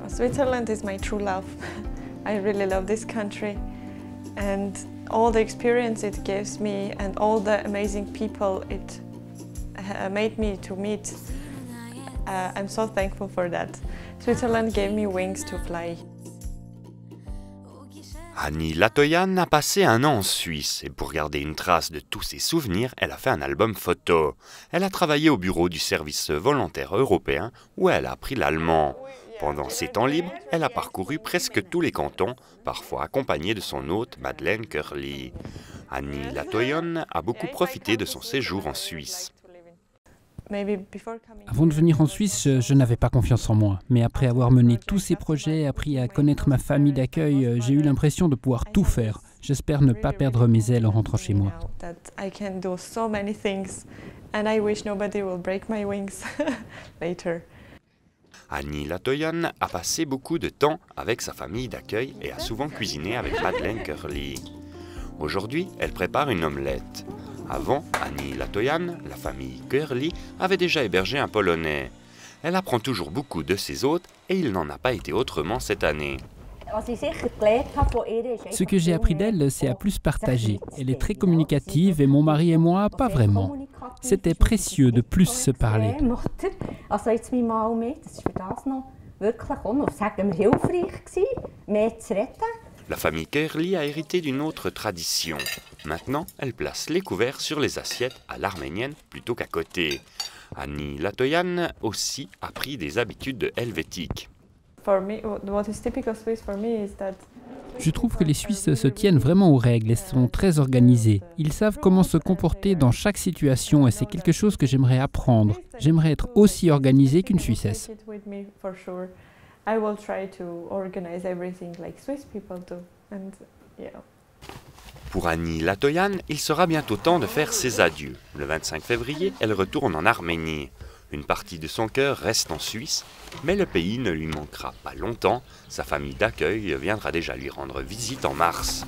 Switzerland is my true love. I really love this country and all the experience it gives me and all the amazing people it made me to meet. I'm so thankful for that. Switzerland gave me wings to fly. Annie Latoyan a passé un an en Suisse et pour garder une trace de tous ses souvenirs, elle a fait un album photo. Elle a travaillé au bureau du service volontaire européen où elle a appris l'allemand. Pendant ses temps libres, elle a parcouru presque tous les cantons, parfois accompagnée de son hôte Madeleine Curly. Annie Latoyan a beaucoup profité de son séjour en Suisse. Avant de venir en Suisse, je n'avais pas confiance en moi. Mais après avoir mené tous ces projets, appris à connaître ma famille d'accueil, j'ai eu l'impression de pouvoir tout faire. J'espère ne pas perdre mes ailes en rentrant chez moi. Annie Latoyan a passé beaucoup de temps avec sa famille d'accueil et a souvent cuisiné avec Madeleine Curly. Aujourd'hui, elle prépare une omelette. Avant, Annie Latoyan, la famille Curly, avait déjà hébergé un Polonais. Elle apprend toujours beaucoup de ses hôtes et il n'en a pas été autrement cette année. Ce que j'ai appris d'elle, c'est à plus partager. Elle est très communicative et mon mari et moi, pas vraiment. C'était précieux de plus se parler. La famille Curly a hérité d'une autre tradition. Maintenant, elle place les couverts sur les assiettes à l'arménienne plutôt qu'à côté. Annie Latoyan aussi a pris des habitudes helvétiques. Je trouve que les Suisses se tiennent vraiment aux règles et sont très organisés. Ils savent comment se comporter dans chaque situation et c'est quelque chose que j'aimerais apprendre. J'aimerais être aussi organisée qu'une Suissesse. I will try to organize everything like Swiss people do. And yeah. Pour Annie Latoyan, il sera bientôt temps de faire ses adieux. Le 25 février, elle retourne en Arménie. Une partie de son cœur reste en Suisse, mais le pays ne lui manquera pas longtemps. Sa famille d'accueil viendra déjà lui rendre visite en mars.